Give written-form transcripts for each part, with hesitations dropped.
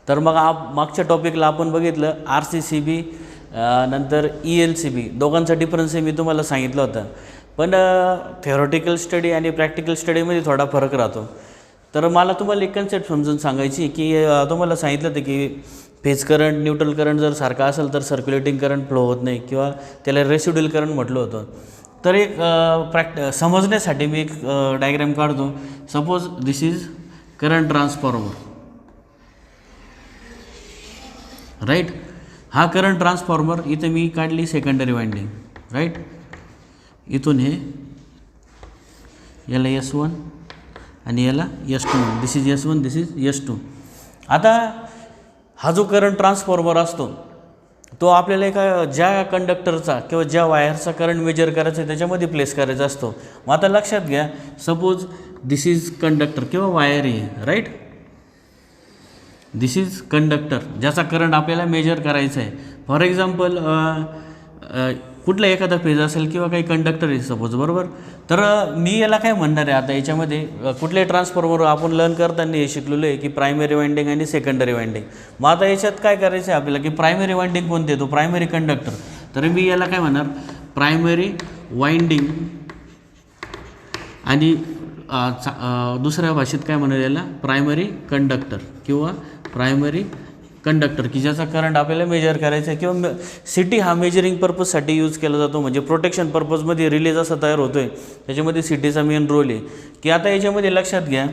तर मग मागच्या टॉपिकला आपण बघितलं RCCB नंतर ELCB दोघांचा डिफरन्स मी तुम्हाला सांगितलं होतं. पण थेरोटिकल स्टडी आणि प्रॅक्टिकल स्टडीमध्ये थोडा फरक राहतो. तर मला तुम्हाला एक कन्सेप्ट समजून सांगायची की तुम्हाला सांगितलं होतं की फेज करंट न्यूट्रल करंट जर सारखा असेल तर सर्क्युलेटिंग करंट फ्लो होत नाही किंवा त्याला रेसिड्युअल करंट म्हटलं होतं. तर एक समजण्यासाठी मी एक डायग्राम काढतो. Suppose this is current transformer, right. हा करंट ट्रान्सफॉर्मर इथं मी काढली सेकंडरी वाइंडिंग, राईट. इथून हे याला S1 आणि याला S2, this is S1, this is S2. आता हा जो करंट ट्रान्सफॉर्मर असतो तो आपल्याला एका ज्या कंडक्टरचा किंवा ज्या वायरचा करंट मेजर करायचा आहे त्याच्यामध्ये प्लेस करायचा असतो. मग आता लक्षात घ्या, सपोज दिस इज कंडक्टर किंवा वायर आहे, राईट. दिस इज कंडक्टर ज्याचा करंट आपल्याला मेजर करायचा आहे. फॉर एक्झाम्पल कुठला एखादा फेज असेल किंवा काही कंडक्टर आहे सपोज, बरोबर. तर मी याला काय म्हणणार आहे, आता याच्यामध्ये कुठल्याही ट्रान्सफॉर्मर आपण लर्न करताना हे शिकलेलो आहे की प्रायमरी वाइंडिंग आणि सेकंडरी वाइंडिंग. मग आता याच्यात काय करायचं आहे आपल्याला की प्रायमरी वाइंडिंग कोणते येतो, प्रायमरी कंडक्टर. तर मी याला काय म्हणणार, प्रायमरी वाइंडिंग. आणि दुसऱ्या भाषेत काय म्हणणार याला, प्रायमरी कंडक्टर किंवा प्रायमरी कंडक्टर की ज्याचा करंट आपल्याला मेजर करायचा आहे. किंवा सिटी हा मेजरिंग पर्पजसाठी यूज केला जातो. म्हणजे प्रोटेक्शन पर्पजमध्ये रिले जसा तयार होतो आहे त्याच्यामध्ये सिटीचा मेन रोल आहे. की आता याच्यामध्ये लक्षात घ्या,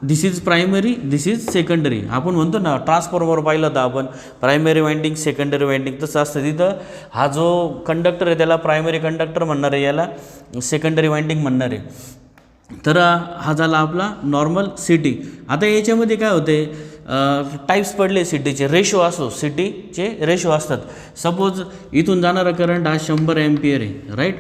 this is primary, this is secondary. आपण म्हणतो ना ट्रान्सफॉर्मर पाहिलं होतं आपण, प्रायमरी वाइंडिंग सेकंडरी वाइंडिंग. तसं असतं तिथं हा जो कंडक्टर आहे त्याला प्रायमरी कंडक्टर म्हणणार आहे, याला सेकंडरी वाइंडिंग म्हणणार आहे. तर हा झाला आपला नॉर्मल सिटी. आता याच्यामध्ये काय होते, टाईप्स पडले सिटीचे, रेशो असो, सिटीचे रेशो असतात. सपोज इथून जाणारा करंट हा 100 एम्पियर आहे, राईट.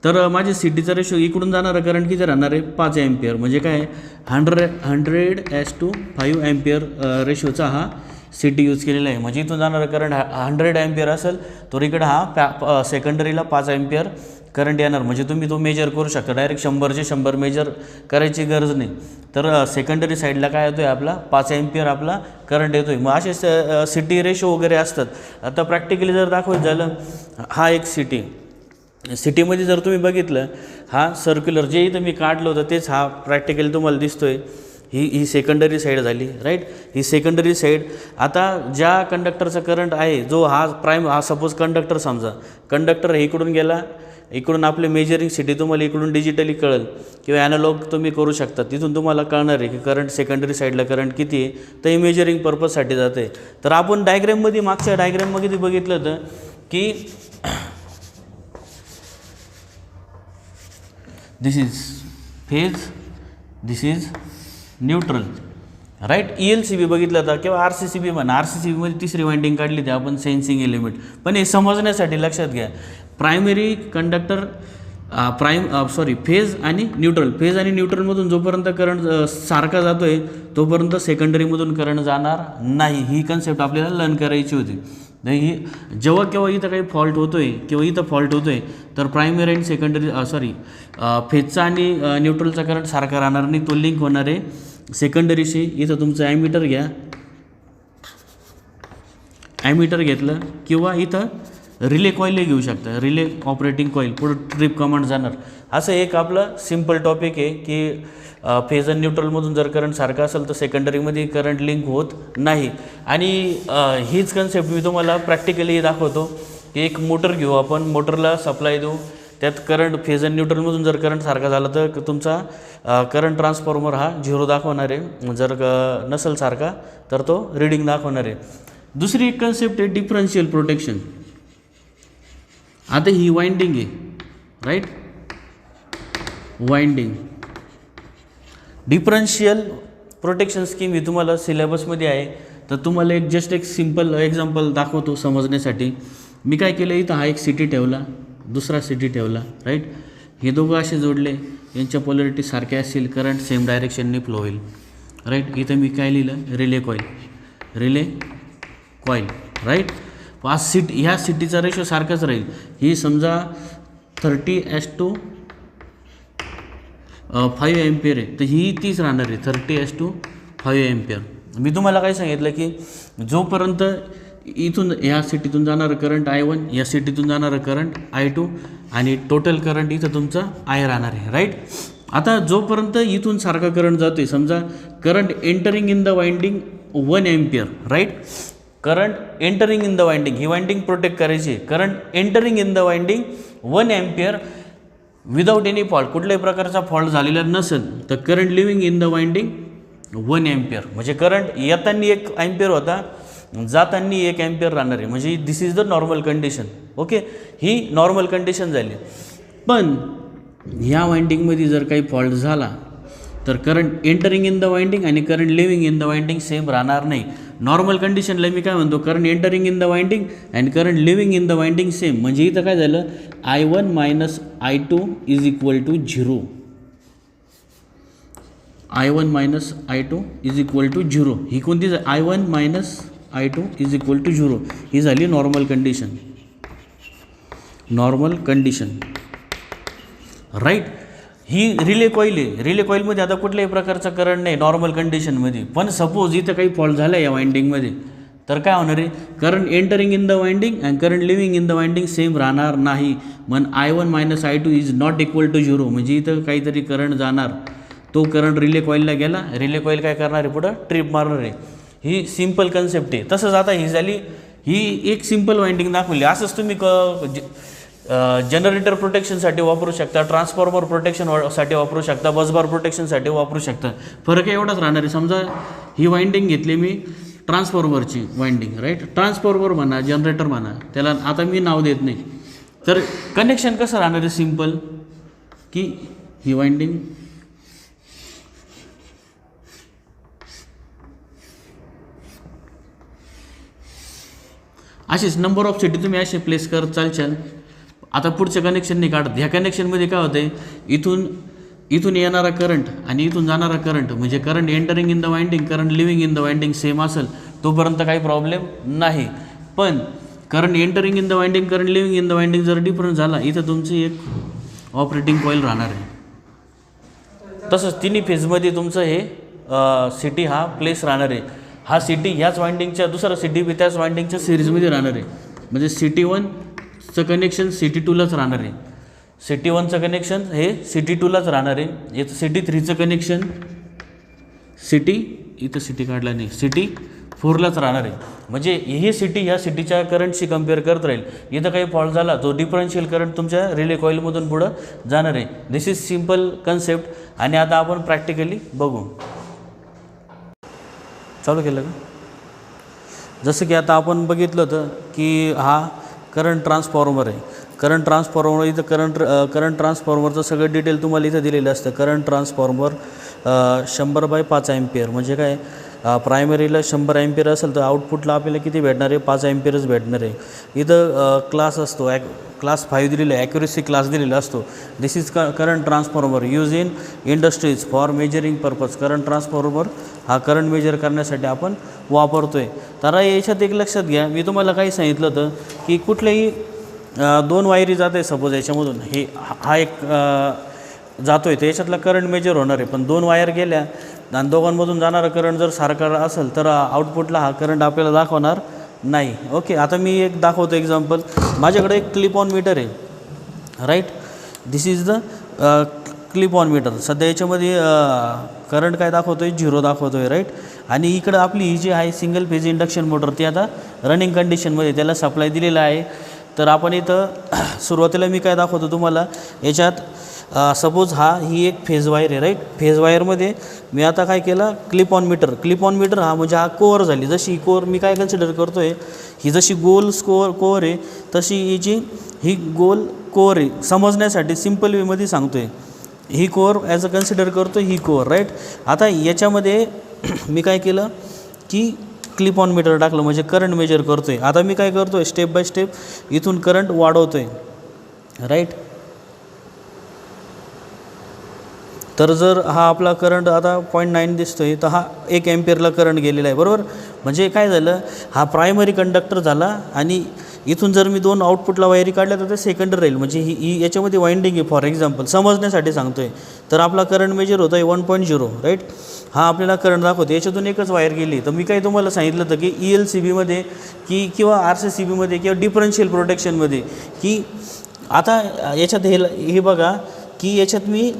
तर माझे सिटीचा रेशो इकडून जाणारा करंट किती राहणार आहे, 5 एम्पियर. म्हणजे काय 100:5 एम्पियर रेशोचा हा सिटी यूज केलेला आहे. म्हणजे इथून जाणारा करंट 100 एम्पियर असेल तर इकडं हा सेकंडरीला 5 एम्पियर करंट येणार. म्हणजे तुम्ही तो मेजर करू शकता. डायरेक्ट 100चे 100 मेजर करायची गरज नाही. तर सेकंडरी साईडला काय येतो आहे आपला 5 एम्पियर आपला करंट येतो आहे. मग असे सिटी रेशो वगैरे असतात. आता प्रॅक्टिकली जर दाखवायचं झालं, हा एक सिटीमध्ये जर तुम्ही बघितलं, हा सर्क्युलर जे इथं मी काढलं होतं तेच हा प्रॅक्टिकली तुम्हाला दिसतो आहे. ही सेकंडरी साईड झाली, राईट. ही सेकंडरी साईड. आता ज्या कंडक्टरचा करंट आहे जो हा सपोज कंडक्टर समजा, कंडक्टर इकडून गेला, इकडून आपले मेजरिंग सिटी तुम्हाला इकडून डिजिटली कळेल किंवा ॲनालॉग तुम्ही करू शकता. तिथून तुम्हाला कळणार आहे की करंट सेकंडरी साईडला करंट किती आहे, तर हे मेजरिंग पर्पजसाठी जातं आहे. तर आपण डायग्रॅममध्ये मागच्या डायग्रॅममध्ये बघितलं होतं की this is phase, this is neutral, right. ELCB बघितलं होता किंवा RCCB म्हणा. RCCBमध्ये तिसरी वाइंडिंग काढली होती आपण, सेन्सिंग एलिमेंट. पण हे समजण्यासाठी लक्षात घ्या, प्रायमरी कंडक्टर फेज आणि न्यूट्रल. फेज आणि न्यूट्रलमधून जोपर्यंत करंट सारखा जातो आहे तोपर्यंत सेकंडरीमधून करंट जाणार नाही. ही कन्सेप्ट आपल्याला लर्न करायची होती. ही जेव्हा केव्हा इथं काही फॉल्ट होतो आहे किंवा इथं फॉल्ट होतो आहे तर प्रायमरी आणि सेकंडरी फेजचा आणि न्यूट्रलचा करंट सारखा राहणार नाही, तो लिंक होणार आहे सेकंडरीशी. इथं तुमचं ॲमीटर घ्या, ॲमीटर घेतलं किंवा इथं रिले कॉईलही घेऊ शकता, रिले ऑपरेटिंग कॉईल. पुढं ट्रिप कमांड जाणार. असं एक आपलं सिम्पल टॉपिक आहे की फेज आणि न्यूट्रलमधून जर करंट सारखा असेल तर सेकंडरीमध्ये करंट लिंक होत नाही. आणि हीच कन्सेप्ट मी तुम्हाला प्रॅक्टिकली दाखवतो की एक मोटर घेऊ आपण, मोटरला सप्लाय देऊ, त्यात करंट फेज आणि न्यूट्रलमधून जर करंट सारखा झाला तर तुमचा करंट ट्रान्सफॉर्मर हा 0 दाखवणार आहे. जर नसेल सारखा तर तो रीडिंग दाखवणार आहे. दुसरी एक कन्सेप्ट आहे डिफरन्शियल प्रोटेक्शन. आता ही वाइंडिंग आहे, right. Winding differential protection scheme ही तुम्हाला सिलेबसमध्ये आहे. तर तुम्हाला एक सिम्पल एक्झाम्पल दाखवतो समजण्यासाठी. मी काय केलं, इथं हा एक सिटी ठेवला, दुसरा सिटी ठेवला, राईट. हे दोघं असे जोडले, यांच्या पोलॅरिटी सारख्या असतील, करंट सेम डायरेक्शनने फ्लो होईल, राईट. इथं मी काय लिहिलं, रिले कॉईल, राईट. ह्या सिटीचा रेशो सारखाच राहील. ही समजा 30:5 एम्पियर आहे तर ही 30 राहणार आहे, 30:5 एम्पियर, मी तुम्हाला काय सांगितलं की जोपर्यंत इथून ह्या सिटीतून जाणारं करंट I1, या सिटीतून जाणारं करंट I2 आणि टोटल करंट इथं तुमचा I राहणार आहे, राईट. आता जोपर्यंत इथून सारखा करंट जातो आहे, समजा current entering in the winding 1 ampere, right. Current entering in the winding, ही वाइंडिंग प्रोटेक्ट करायची. Current entering in the winding 1 ampere without any fault, कुठल्याही प्रकारचा फॉल्ट झालेला नसेल तर current leaving in the winding 1 ampere. म्हणजे करंट येताना 1 ampere होता, जाताना 1 एम्पियर राहणार आहे. म्हणजे this is the normal condition. Okay, ही नॉर्मल कंडिशन झाली. पण ह्या वाइंडिंगमध्ये जर काही फॉल्ट झाला तर current entering in the winding आणि current leaving in the winding same राहणार नाही. नॉर्मल कंडिशनला मी काय म्हणतो, current entering in the winding and current leaving in the winding same. म्हणजे इथं काय झालं, I1 minus I2 is equal to 0. I1 minus I2 is equal to 0. ही कोणती, I1 minus I2 is equal to 0. ही झाली normal condition. Normal condition, right. ही relay coil आहे. रिले कॉईलमध्ये आता कुठल्याही प्रकारचा करंट नाही नॉर्मल कंडिशनमध्ये. पण सपोज इथं काही फॉल्ट झाला या वाइंडिंगमध्ये तर काय होणार आहे, current entering in the winding and current leaving in the winding same राहणार नाही. मग I1 minus I2 is not equal to 0. म्हणजे इथं काहीतरी करंट जाणार, तो करंट रिले कॉईलला गेला, रिले कॉईल काय करणार आहे, पुढं ट्रिप मारणार आहे. ही सिम्पल कन्सेप्ट आहे. तसंच आता ही झाली, ही एक सिम्पल वाइंडिंग दाखवली. असंच तुम्ही जनरेटर प्रोटेक्शनसाठी वापरू शकता, ट्रान्सफॉर्मर प्रोटेक्शनसाठी वापरू शकता, बसबार प्रोटेक्शनसाठी वापरू शकता. फरक एवढाच राहणार आहे. समजा ही वाइंडिंग घेतली मी ट्रान्सफॉर्मरची वाइंडिंग, राईट. ट्रान्सफॉर्मर म्हणा, जनरेटर म्हणा, त्याला आता मी नाव देत नाही. तर कनेक्शन कसं राहणार आहे, सिम्पल, की ही वाइंडिंग अशीच नंबर ऑफ सिटी तुम्ही असे प्लेस करत चालशाल. आता पुढचं कनेक्शन नाही काढत. ह्या कनेक्शनमध्ये काय होतं आहे, इथून येणारा करंट आणि इथून जाणारा करंट, म्हणजे current entering in the winding, current leaving in the winding same असेल तोपर्यंत काही प्रॉब्लेम नाही. पण current entering in the winding, current leaving in the winding जर डिफरन्स झाला, इथं तुमची एक ऑपरेटिंग कॉईल राहणार आहे. तसंच तिन्ही फेजमध्ये तुमचं हे सिटी हा प्लेस राहणार आहे. हा सिटी ह्याच वाइंडिंगच्या, दुसरा सिटी बी त्याच वाइंडिंगच्या सिरीजमध्ये राहणार आहे. म्हणजे सिटी 1चं कनेक्शन सिटी 2लाच राहणार आहे. सिटी 1चं कनेक्शन हे सिटी 2लाच राहणार आहे. याचं सिटी 3चं कनेक्शन इथं सिटी काढला नाही, सिटी 4लाच राहणार आहे. म्हणजे हे सिटी ह्या सिटीच्या करंटशी कम्पेअर करत राहील. इथं काही फॉल्ट झाला तो डिफरन्शियल करंट तुमच्या रिले कॉईलमधून पुढं जाणार आहे. दिस इज सिम्पल कन्सेप्ट. आणि आता आपण प्रॅक्टिकली बघू. चालू केलं का? जसं की आता आपण बघितलं होतं की हा करंट ट्रान्सफॉर्मर आहे. करंट ट्रान्सफॉर्मर इथं करंट ट्रान्सफॉर्मरचं सगळं डिटेल तुम्हाला इथं दिलेलं असतं. Current transformer 100/5 ampere. म्हणजे काय, प्रायमरीला 100 एम्पियर असेल तर आउटपुटला आपल्याला किती भेटणार आहे, 5 एम्पियरच भेटणार आहे. इथं क्लास असतो, क्लास 5 दिलेला आहे, ॲक्युरेसी क्लास दिलेला असतो. This is current transformer use in industries for measuring purpose. Current transformer हा करंट मेजर करण्यासाठी आपण वापरतो आहे. तर याच्यात एक लक्षात घ्या, मी तुम्हाला काही सांगितलं होतं की कुठल्याही 2 वायरी जात आहे सपोज याच्यामधून, हा एक जातो आहे, तर याच्यातला करंट मेजर होणार आहे. पण 2 वायर गेल्या आणि दोघांमधून जाणारा करंट जर सारखा असेल तर आउटपुटला हा करंट आपल्याला दाखवणार नाही. ओके, आता मी एक दाखवतो एक्झाम्पल. माझ्याकडे एक क्लिप ऑन मीटर आहे, right. This is the clip on meter. सध्या याच्यामध्ये करंट काय दाखवतो आहे, 0 दाखवतो आहे, राईट. आणि इकडं आपली ही जी आहे सिंगल फेज इंडक्शन मोटर, ती आता रनिंग कंडिशनमध्ये, त्याला सप्लाय दिलेला आहे. तर आपण इथं सुरुवातीला मी काय दाखवतो तुम्हाला, याच्यात सपोज ही एक फेज वायर आहे, राईट. फेज वायरमध्ये मी आता काय केलं, क्लिप ऑन मीटर हा म्हणजे हा कोअर झाली. जशी कोअर मी काय कन्सिडर करतो आहे, ही जशी गोल कोअर आहे तशी ही गोल कोअर आहे. समजण्यासाठी सिम्पल वेमध्ये सांगतो आहे. ही कोअर ॲज अ कन्सिडर करतो, ही कोअर, राईट. आता याच्यामध्ये मी काय केलं की क्लिप ऑन मीटर टाकलं, म्हणजे करंट मेजर करतो आहे. आता मी काय करतो आहे, स्टेप बाय स्टेप इथून करंट वाढवतो आहे, राईट. तर जर हा आपला करंट आता 0.9 दिसतो आहे, तर हा 1 एम्पियरला करंट गेलेला आहे, बरोबर. म्हणजे काय झालं, हा प्रायमरी कंडक्टर झाला आणि इथून जर मी 2 आउटपुटला वायरी काढल्या तर ते सेकंडरी राहील. म्हणजे ही याच्यामध्ये वाइंडिंग आहे फॉर एक्झाम्पल, समजण्यासाठी सांगतो आहे. तर आपला करंट मेजर होता आहे 1.0 राईट. हा आपल्याला करंट दाखवतो. याच्यातून एकच वायर गेली. तर मी काही तुम्हाला सांगितलं होतं की ELCBमध्ये किंवा RCCBमध्ये किंवा डिफरन्शियल प्रोटेक्शनमध्ये की आता याच्यात हे बघा की याच्यात मी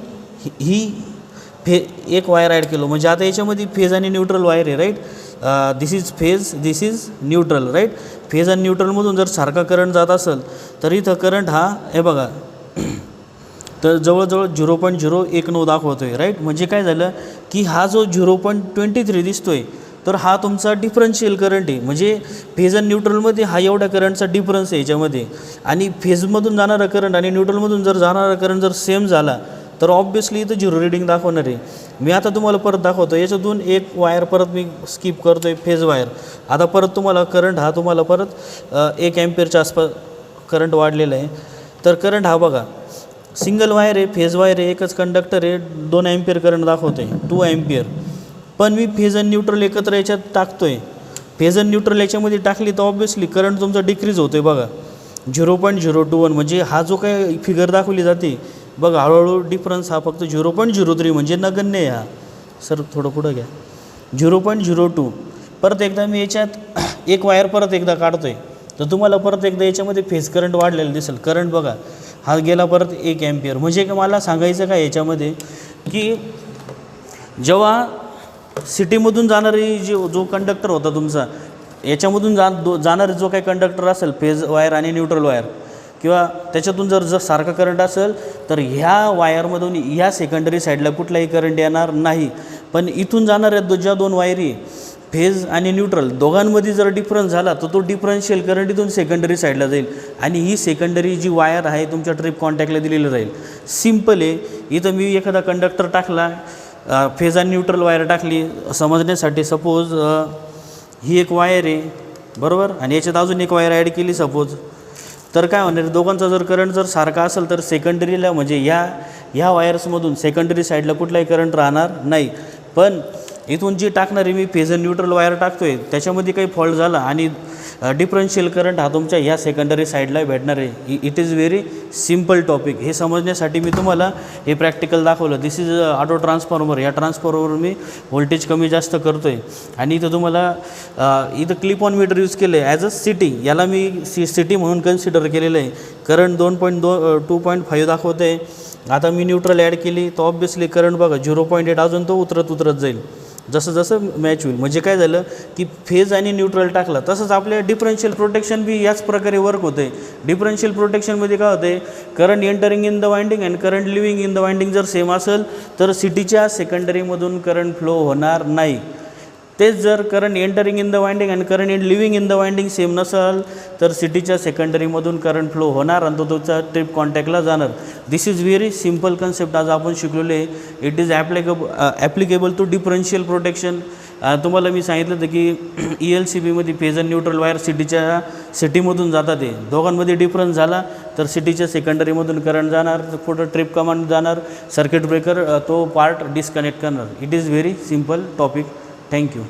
ही एक वायर ॲड केलो. म्हणजे आता याच्यामध्ये फेज आणि न्यूट्रल वायर आहे right. This is phase, this is neutral right. Phase आणि न्यूट्रलमधून जर सारखा करंट जात असेल तर इथं करंट हा हे बघा तर जवळजवळ 0.019 दाखवतो आहे राईट. म्हणजे काय झालं की हा जो 0.23 दिसतो आहे तर हा तुमचा डिफरन्शियल करंट आहे. म्हणजे फेज आणि न्यूट्रलमध्ये हा एवढ्या करंटचा डिफरन्स आहे याच्यामध्ये. आणि फेजमधून जाणारा करंट आणि न्यूट्रलमधून जर जाणारा करंट जर सेम झाला तर ऑब्वियसली इथं 0 रीडिंग दाखवणार आहे. मी आता तुम्हाला परत दाखवतो. याच्यातून एक वायर परत मी स्किप करतो आहे, फेज वायर. आता परत तुम्हाला करंट हा तुम्हाला परत 1 अँपिअरच्या आसपास करंट वाढलेला आहे. तर करंट हा बघा सिंगल वायर आहे, फेज वायर आहे, एकच कंडक्टर आहे, 2 अँपिअर करंट दाखवतो आहे, 2 अँपिअर. पण मी फेज आणि न्यूट्रल एकत्र याच्यात टाकतो आहे. फेज आणि न्यूट्रल याच्यामध्ये टाकली तर ऑब्वियसली करंट तुमचा डिक्रीज होतो आहे बघा 0.021. म्हणजे हा जो काय फिगर दाखवली जाते बघा हळूहळू डिफरन्स हा फक्त 0.03 म्हणजे नगण्य आहे. हा सर थोडं पुढं घ्या 0.02. परत एकदा मी याच्यात एक वायर परत एकदा काढतो आहे तर तुम्हाला परत एकदा याच्यामध्ये फेज करंट वाढलेलं दिसेल. करंट बघा हा गेला परत 1 अँपिअर. म्हणजे मला सांगायचं काय याच्यामध्ये की जेव्हा सिटीमधून जाणारी जो कंडक्टर होता तुमचा याच्यामधून जाणारे जो काही कंडक्टर असेल फेज वायर आणि न्यूट्रल वायर किंवा त्याच्यातून जर सारखा करंट असेल तर ह्या वायरमधून ह्या सेकंडरी साईडला कुठलाही करंट येणार नाही. पण इथून जाणाऱ्या ज्या 2 वायरी फेज आणि न्यूट्रल दोघांमध्ये जर डिफरन्स झाला तर तो डिफरन्शियल करंट इथून सेकंडरी साईडला जाईल आणि ही सेकंडरी जी वायर आहे तुमच्या ट्रिप कॉन्टॅक्टला दिलेली राहील. सिम्पल आहे. इथं मी एखादा कंडक्टर टाकला, फेज आणि न्यूट्रल वायर टाकली समजण्यासाठी. सपोज ही एक वायर आहे बरोबर आणि याच्यात अजून एक वायर ॲड केली सपोज. तर काय होणार दोघांचा जर करंट जर सारखा असेल तर सेकंडरीला म्हणजे ह्या वायर्समधून सेकंडरी साईडला कुठलाही करंट राहणार नाही. पण इथून जी टाकणारी मी फेज आणि न्यूट्रल वायर टाकतो आहे त्याच्यामध्ये काही फॉल्ट झाला आणि डिफरन्शियल करंट हा तुमच्या ह्या सेकंडरी साईडला भेटणार आहे. It is very simple topic. हे समजण्यासाठी मी तुम्हाला हे प्रॅक्टिकल दाखवलं. दिस इज ऑटो ट्रान्सफॉर्मर. या ट्रान्सफॉर्मरवर मी व्होल्टेज कमी जास्त करतो आहे आणि इथं तुम्हाला इथं क्लिप ऑन मीटर यूज केलं आहे ॲज अ सिटी. याला मी सिटी म्हणून कन्सिडर केलेलं आहे. करंट 2.5 दाखवतं आहे. आता मी न्यूट्रल ॲड केली तर ऑब्वियसली करंट बघा 0.8 अजून तो उतरत जाईल जसं जसं मॅच होईल. म्हणजे काय झालं की फेज आणि न्यूट्रल टाकला तसंच आपल्या डिफरन्शियल प्रोटेक्शन बी याच प्रकारे वर्क होतं आहे. डिफरन्शियल प्रोटेक्शनमध्ये काय होतं आहे current entering in the winding and current leaving in the winding जर सेम असेल तर सिटीच्या सेकंडरीमधून करंट फ्लो होणार नाही. तेच जर current entering in the winding and current leaving in the winding same नसेल तर सिटीच्या सेकंडरीमधून करंट फ्लो होणार आणि तो तुमचा ट्रिप कॉन्टॅक्टला जाणार. This is very simple concept आज आपण शिकलेलो आहे. It is applicable to differential protection. तुम्हाला मी सांगितलं होतं की ELCBमध्ये फेज आणि न्यूट्रल वायर सिटीमधून जातात. ते दोघांमध्ये डिफरन्स झाला तर सिटीच्या सेकंडरीमधून करंट जाणार, पुढं ट्रिप कमांड जाणार, सर्किट ब्रेकर तो पार्ट डिस्कनेक्ट करणार. It is very simple topic. Thank you.